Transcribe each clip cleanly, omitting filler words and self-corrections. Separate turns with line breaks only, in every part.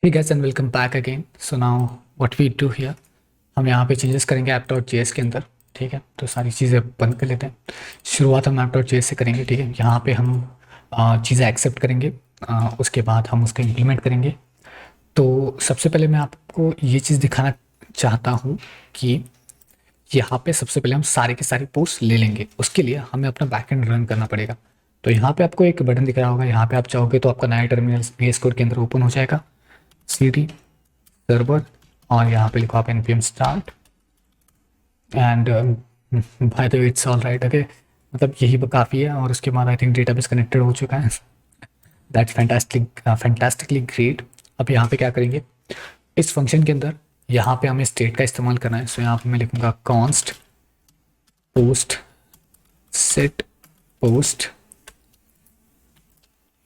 Hey guys and welcome back again. So now what we do here, हम यहाँ पे changes करेंगे app.js के अंदर। ठीक है, तो सारी चीज़ें बंद कर लेते हैं। शुरुआत हम app.js से करेंगे। ठीक है, यहाँ पे हम चीज़ें एक्सेप्ट करेंगे। उसके बाद हम उसको इम्प्लीमेंट करेंगे। तो सबसे पहले मैं आपको ये चीज़ दिखाना चाहता हूँ कि यहाँ पे सबसे पहले हम सारे के सारे पोस्ट ले लेंगे। उसके लिए हमें अपना बैकएंड रन करना पड़ेगा। तो यहाँ पे आपको एक बटन दिख रहा होगा, यहाँ पे आप चाहोगे तो आपका नया टर्मिनल VS कोड के अंदर ओपन हो जाएगा। cd सर्वर और यहाँ पे लिखो आप npm start and by the way it's all right. Okay, मतलब यही काफ़ी है। और उसके बाद आई थिंक डेटाबेस कनेक्टेड हो चुका है। That's fantastically great. अब यहाँ पे क्या करेंगे, इस फंक्शन के अंदर यहाँ पे हमें स्टेट का इस्तेमाल करना है। सो यहाँ पे मैं लिखूँगा const post set post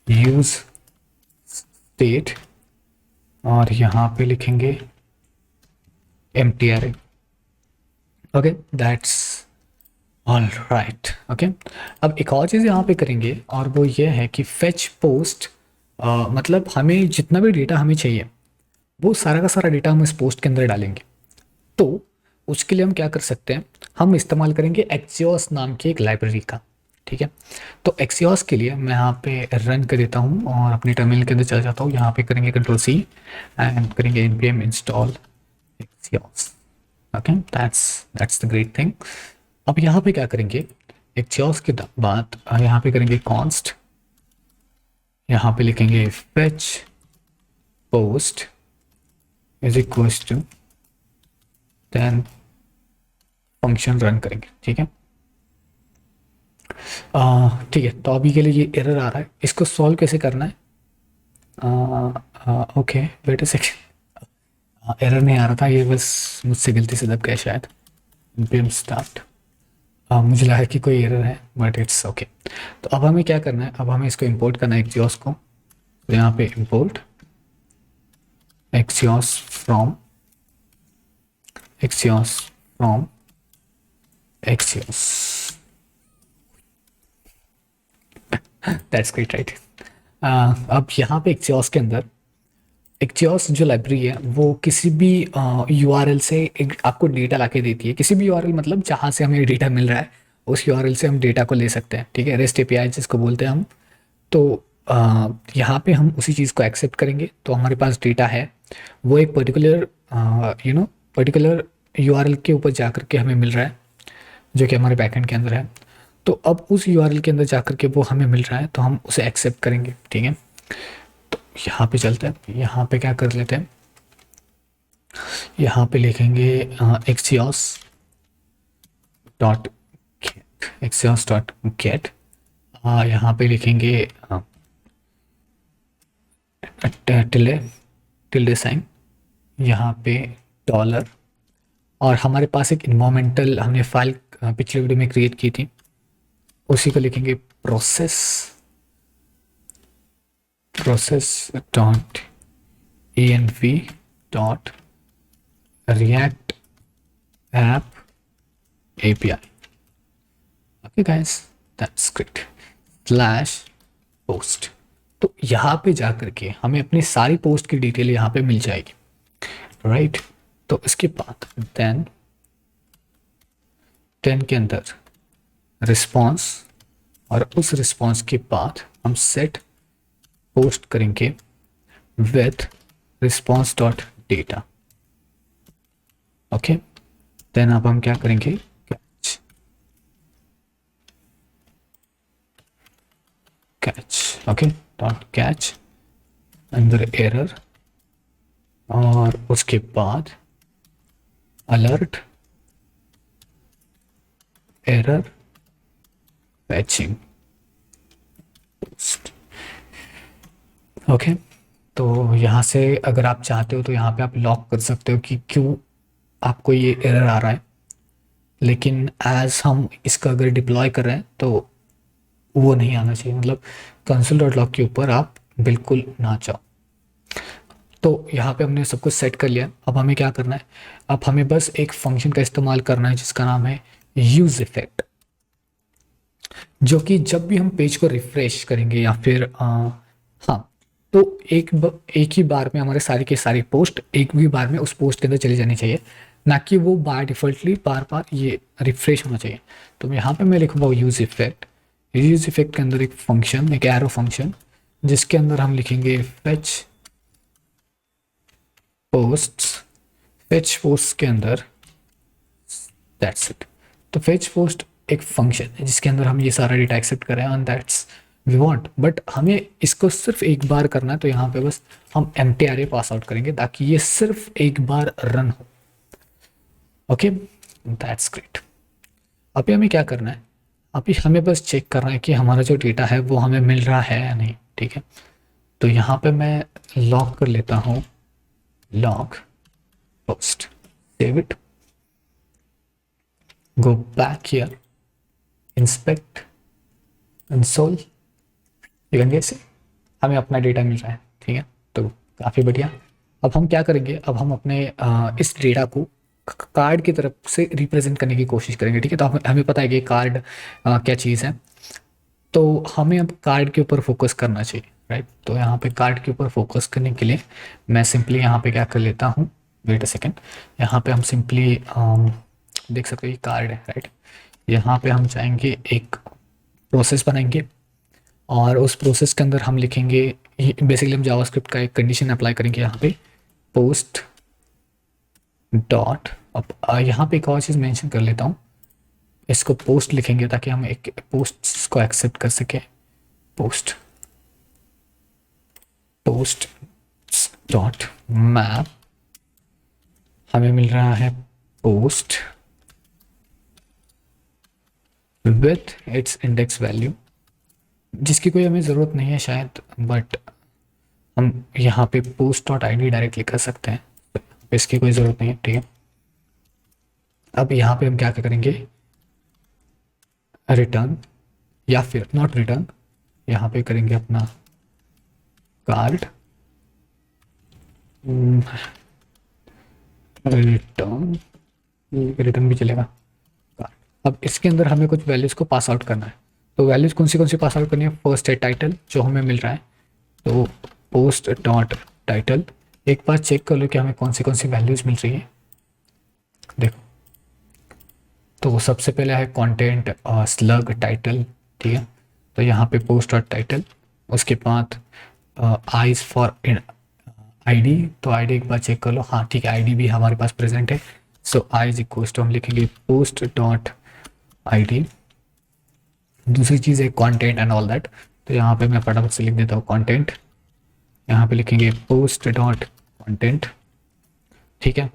use state और यहाँ पे लिखेंगे एम्प्टी अरे। Okay, that's all right. Okay, अब एक और चीज़ यहाँ पे करेंगे और वो ये है कि फेच पोस्ट, मतलब हमें जितना भी डेटा हमें चाहिए वो सारा का सारा डेटा हम इस पोस्ट के अंदर डालेंगे। तो उसके लिए हम क्या कर सकते हैं, हम इस्तेमाल करेंगे एक्सियोस नाम की एक लाइब्रेरी का। ठीक है, तो एक्सियोस के लिए मैं यहाँ पे रन कर देता हूँ और अपने टर्मिनल के अंदर चला जाता हूँ। यहाँ पे करेंगे Ctrl+C एंड करेंगे npm install Axios. Okay, that's the great thing. अब यहाँ पे क्या करेंगे, एक्सियोस के बाद यहाँ पे करेंगे कॉन्स्ट, यहाँ पे लिखेंगे fetch post is equal to then function run करेंगे। ठीक है, ठीक है। तो अभी के लिए ये एरर आ रहा है, इसको सॉल्व कैसे करना है। Okay wait a second, error नहीं आ रहा था, ये बस मुझसे गलती से दब गया शायद। npm start, मुझे लगा कि कोई एरर है बट इट्स ओके। तो अब हमें क्या करना है, अब हमें इसको इंपोर्ट करना है एक्सियोस को। तो यहाँ पे import Axios from Axios that's great right. अब यहाँ पे एक्सियोस के अंदर एक्सियोस जो लाइब्रेरी है वो किसी भी यूआरएल से एक आपको डेटा ला के देती है। किसी भी यूआरएल मतलब जहाँ से हमें डेटा मिल रहा है उस यूआरएल से हम डेटा को ले सकते हैं। ठीक है, रेस्ट एपीआई जिसको बोलते हैं हम। तो यहाँ पे हम उसी चीज़ को एक्सेप्ट करेंगे। तो हमारे पास डेटा है वो एक पर्टिकुलर पर्टिकुलर यूआरएल के ऊपर जा कर के हमें मिल रहा है, जो कि हमारे बैकएंड के अंदर है। तो अब उस यूआरएल के अंदर जा कर के वो हमें मिल रहा है तो हम उसे एक्सेप्ट करेंगे। ठीक है, तो यहाँ पे चलते हैं, यहाँ पे क्या कर लेते हैं, यहाँ पे लिखेंगे एक्सियोस डॉट गेट, यहाँ पे लिखेंगे टिल्डे साइन, यहाँ पे डॉलर, और हमारे पास एक इन्वायरमेंटल हमने फाइल पिछले वीडियो में क्रिएट की थी, उसी को लिखेंगे process dot env dot react app API। Okay guys, that's great slash post. तो यहाँ पे जा करके हमें अपनी सारी पोस्ट की डिटेल यहाँ पे मिल जाएगी राइट। तो इसके बाद देन के अंदर रिस्पॉन्स, और उस रिस्पॉन्स के बाद हम सेट पोस्ट करेंगे with response dot data. Okay, then अब हम क्या करेंगे, कैच। ओके, डॉट कैच अंदर एरर, और उसके बाद alert error fetching post. Okay, तो यहाँ से अगर आप चाहते हो तो यहाँ पे आप लॉक कर सकते हो कि क्यों आपको ये एरर आ रहा है। लेकिन एज हम इसका अगर डिप्लॉय कर रहे हैं तो वो नहीं आना चाहिए, मतलब कंसोल डॉट लॉग के ऊपर आप बिल्कुल ना जाओ। तो यहाँ पे हमने सब कुछ सेट कर लिया। अब हमें क्या करना है, अब हमें बस एक फंक्शन का इस्तेमाल करना है जिसका नाम है यूज इफेक्ट, जो कि जब भी हम पेज को रिफ्रेश करेंगे या फिर हाँ, तो एक ही बार में हमारे सारी के सारी पोस्ट एक भी बार में उस पोस्ट के अंदर चली जानी चाहिए, ना कि वो बाय डिफ़ॉल्टली बार बार ये रिफ्रेश होना चाहिए। तो यहाँ पे मैं लिखूँगा यूज़ इफेक्ट। यूज़ इफेक्ट के अंदर एक फंक्शन, एक एरो फंक्शन, जिसके अंदर हम लिखेंगे फेच पोस्ट्स। फेच पोस्ट के अंदर दैट्स इट। तो फेच पोस्ट एक फंक्शन है जिसके अंदर हम ये सारा डेटा एक्सेप्ट करें and that's we want, but हमें इसको सिर्फ एक बार करना है। तो यहाँ पे बस हम एम्प्टी अरे पास आउट करेंगे ताकि ये सिर्फ एक बार रन हो। Okay, that's great. अभी हमें क्या करना है, अभी हमें बस चेक करना है कि हमारा जो डेटा है वो हमें मिल रहा है या नहीं। ठीक है, तो यहाँ पे मैं लॉग कर लेता हूँ, log post, save it, go back here, inspect console, लिखेंगे इसे, हमें अपना डेटा मिल रहा है। ठीक है, तो काफ़ी बढ़िया। अब हम क्या करेंगे, अब हम अपने इस डेटा को कार्ड की तरफ से रिप्रेजेंट करने की कोशिश करेंगे। ठीक है, तो हमें पता है कि कार्ड क्या चीज़ है, तो हमें अब कार्ड के ऊपर फोकस करना चाहिए, राइट। तो यहाँ पे कार्ड के ऊपर फोकस करने के लिए मैं सिंपली यहाँ पे क्या कर लेता हूँ, वेट अ सेकेंड, यहाँ पे हम सिंपली देख सकते हो ये कार्ड है, राइट। यहाँ पे हम चाहेंगे एक प्रोसेस बनाएंगे और उस प्रोसेस के अंदर हम लिखेंगे, बेसिकली हम जावास्क्रिप्ट का एक कंडीशन अप्लाई करेंगे यहाँ पे, पोस्ट डॉट। अब यहाँ पे एक और चीज़ मेंशन कर लेता हूँ, इसको पोस्ट लिखेंगे ताकि हम एक पोस्ट को एक्सेप्ट कर सके। पोस्ट पोस्ट डॉट मैप, हमें मिल रहा है post with its index value, जिसकी कोई हमें ज़रूरत नहीं है शायद, बट हम यहाँ पे post dot I D directly कर सकते हैं, इसकी कोई ज़रूरत नहीं है। ठीक है, अब यहाँ पे हम क्या करेंगे, रिटर्न या फिर नॉट रिटर्न, यहाँ पे करेंगे अपना कार्ड रिटर्न, रिटर्न भी चलेगा कार्ड। अब इसके अंदर हमें कुछ वैल्यूज़ को पास आउट करना है, तो वैल्यूज़ कौन सी पास आउट करनी है, फर्स्ट है टाइटल जो हमें मिल रहा है, तो पोस्ट डॉट टाइटल। एक बार चेक कर लो कि हमें कौन सी वैल्यूज़ मिल रही है। देखो, तो सबसे पहले है कंटेंट स्लग टाइटल। ठीक है, तो यहाँ पे पोस्ट डॉट टाइटल, उसके बाद आईज फॉर आईडी, तो आईडी एक बार चेक कर लो, हाँ ठीक है, आईडी भी हमारे पास प्रेजेंट है। सो आई इज इक्वल टू हम लिखेंगे पोस्ट डॉट आईडी। दूसरी चीज़ है कंटेंट एंड ऑल दैट, तो यहाँ पे मैं फटाफट से लिख देता हूँ कंटेंट, यहाँ पे लिखेंगे पोस्ट डॉट कंटेंट। ठीक है,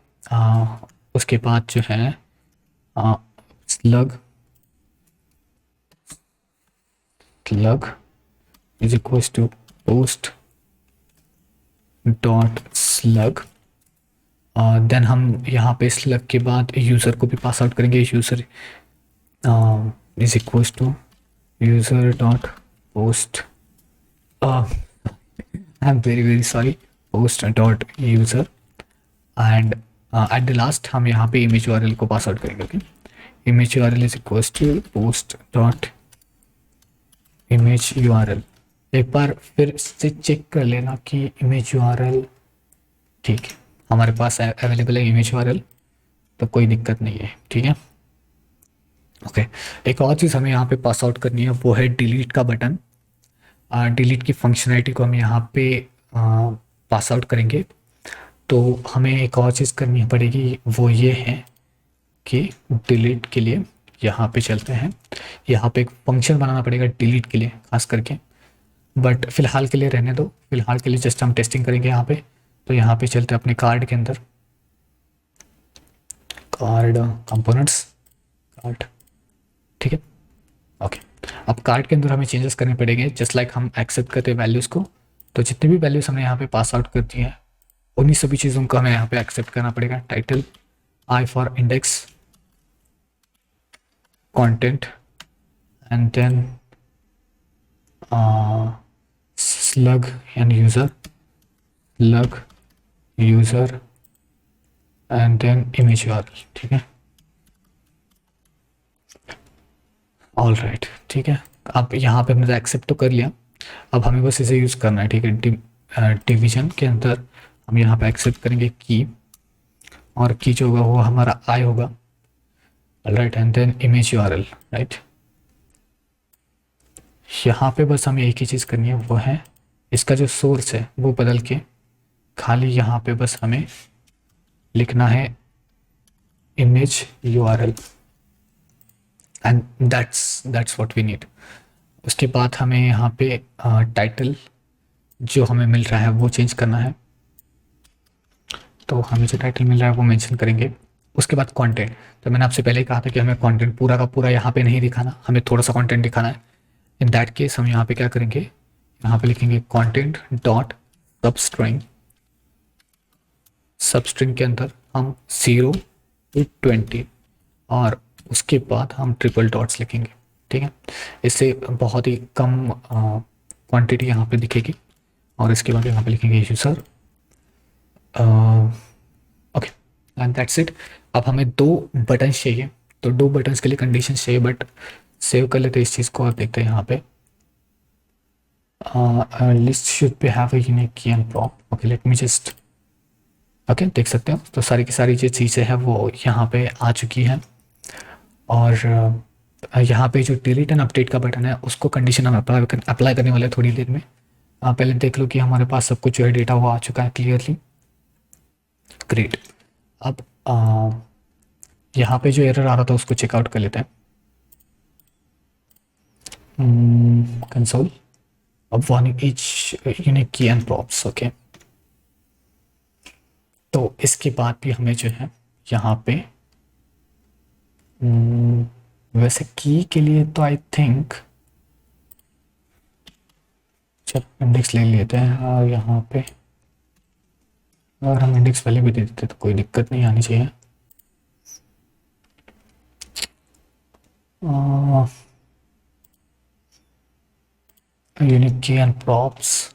उसके बाद जो है slug is equal to post dot slug. Then हम यहाँ पे स्लग के बाद यूज़र को भी पास आउट करेंगे, user is equal to user dot post, I am very sorry, post dot user, and at the last हम यहाँ पे इमेज यूआरएल को पास आउट करेंगे। Okay, image URL is equal to post dot image URL. एक बार फिर से check कर लेना कि इमेज यूआरएल ठीक है, हमारे पास अवेलेबल है इमेज यूआरएल, तो कोई दिक्कत नहीं है। ठीक है, ओके। एक और चीज़ हमें यहाँ पे पास आउट करनी है, वो है डिलीट का बटन। डिलीट की फंक्शनैलिटी को हम यहाँ पे पास आउट करेंगे। तो हमें एक और चीज़ करनी पड़ेगी, वो ये है कि डिलीट के लिए यहाँ पे चलते हैं, यहाँ पे एक फंक्शन बनाना पड़ेगा डिलीट के लिए खास करके, बट फिलहाल के लिए रहने दो, फिलहाल के लिए जस्ट हम टेस्टिंग करेंगे यहाँ पे। तो यहाँ पे चलते हैं अपने कार्ड के अंदर, कार्ड कंपोनेंट्स, कार्ड। ठीक है, ओके। अब कार्ड के अंदर हमें चेंजेस करने पड़ेंगे, जस्ट लाइक हम एक्सेप्ट करते हैं वैल्यूज़ को। तो जितनी भी वैल्यूज़ हमने यहाँ पे पास आउट कर दी है, उन्हीं सभी चीज़ों को हमें यहाँ पे एक्सेप्ट करना पड़ेगा। Title, I for index, content, and then slug and slug user and then image URL। ठीक है, ऑल राइट। ठीक है, अब यहाँ पे हमने एक्सेप्ट तो कर लिया, अब हमें बस इसे यूज़ करना है। ठीक है, डिवीजन के अंदर हम यहाँ पे एक्सेप्ट करेंगे की, और की जो होगा वो हमारा आई होगा, right, and then image URL, right. यहाँ पे बस हमें एक ही चीज़ करनी है, वो है इसका जो सोर्स है वो बदल के खाली यहाँ पे बस हमें लिखना है image URL, and that's what we need. उसके बाद हमें यहाँ पे टाइटल जो हमें मिल रहा है वो चेंज करना है, तो हमें जो टाइटल मिल रहा है वो मेंशन करेंगे। उसके बाद कंटेंट, तो मैंने आपसे पहले ही कहा था कि हमें कंटेंट पूरा का पूरा यहाँ पे नहीं दिखाना, हमें थोड़ा सा कंटेंट दिखाना है। इन दैट केस हम यहाँ पे क्या करेंगे, यहाँ पे लिखेंगे कंटेंट डॉट सबस्ट्रिंग, सबस्ट्रिंग के अंदर हम 0 to 20 और उसके बाद हम ट्रिपल डॉट्स लिखेंगे, ठीक है। इससे बहुत ही कम क्वांटिटी यहाँ पे दिखेगी, और इसके बाद यहाँ पे लिखेंगे user, okay, and that's it. अब हमें 2 बटन्स चाहिए, तो 2 बटन्स के लिए कंडीशंस चाहिए, बट सेव कर लेते हैं इस चीज़ को और देखते हैं यहाँ पे। List should be have a unique key and prop, okay, let me just, okay, देख सकते हो तो सारी की सारी जो चीज़ें हैं वो यहाँ पे आ चुकी हैं। और यहाँ पे जो डिलीट एंड अपडेट का बटन है उसको कंडीशन हम अप्लाई करने वाले हैं थोड़ी देर में। पहले देख लो कि हमारे पास सब कुछ जो है डेटा वो आ चुका है क्लियरली, ग्रेट। अब यहाँ पे जो एरर आ रहा था उसको चेकआउट कर लेते हैं, कंसोल, अब one each unique key and props, okay. तो इसके बाद भी हमें जो है यहाँ पे वैसे की के लिए तो आई थिंक जब इंडेक्स ले लेते हैं, और यहाँ पे अगर हम इंडेक्स पहले भी दे देते तो कोई दिक्कत नहीं आनी चाहिए। यूनिक की एंड प्रॉप्स,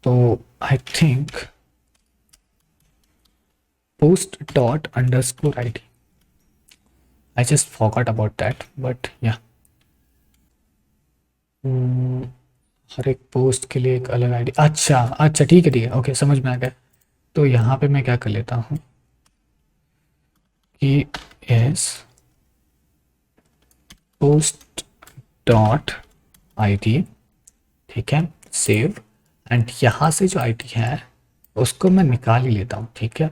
तो I think post dot underscore id, I just forgot about that, but yeah, हर एक पोस्ट के लिए एक अलग आईडी, अच्छा अच्छा, ठीक है ठीक है, ओके, समझ में आ गया। तो यहाँ पे मैं क्या कर लेता हूँ कि S post dot I D, ठीक है, सेव, एंड यहाँ से जो आईडी है उसको मैं निकाल ही लेता हूँ, ठीक है,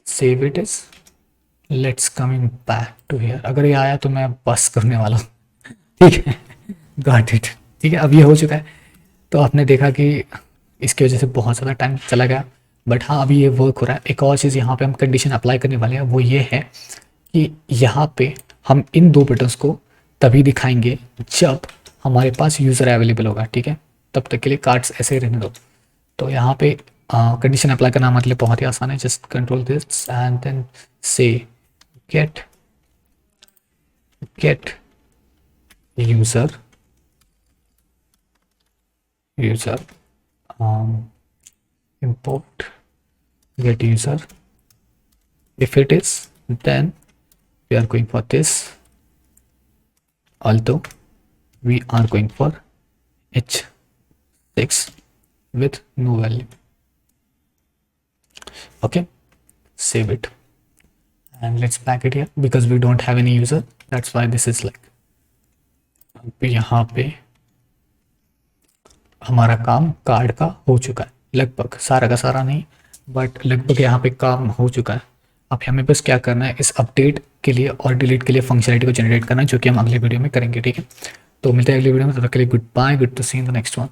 save it is, let's coming back to here. अगर ये आया तो मैं बस करने वाला हूँ, ठीक है, गॉट इट, ठीक है। अब ये हो चुका है, तो आपने देखा कि इसकी वजह से बहुत ज़्यादा टाइम चला गया, बट हाँ अभी ये वर्क हो रहा है। एक और चीज़ यहाँ पे हम कंडीशन अप्लाई करने वाले हैं, वो ये है कि यहाँ पे हम इन 2 बटन्स को तभी दिखाएंगे जब हमारे पास यूज़र अवेलेबल होगा, ठीक है। तब तक के लिए कार्ड्स ऐसे ही रहने दो। तो यहाँ पे कंडीशन अप्लाई करना मतलब बहुत ही आसान है, just control this and then से get user import get user, if it is then we are going for this, although we are going for h6 with no value, okay, save it and let's back it here because we don't have any user, that's why this is like। यहाँ पे हमारा काम card का हो चुका है, लगभग सारा का सारा नहीं, बट लगभग यहाँ पे काम हो चुका है। अब हमें बस क्या करना है, इस अपडेट के लिए और डिलीट के लिए फंक्शनलिटी को जनरेट करना है, जो कि हम अगले वीडियो में करेंगे, ठीक है। तो मिलते हैं अगले वीडियो में, तब तक के लिए good bye, good to see in the next one.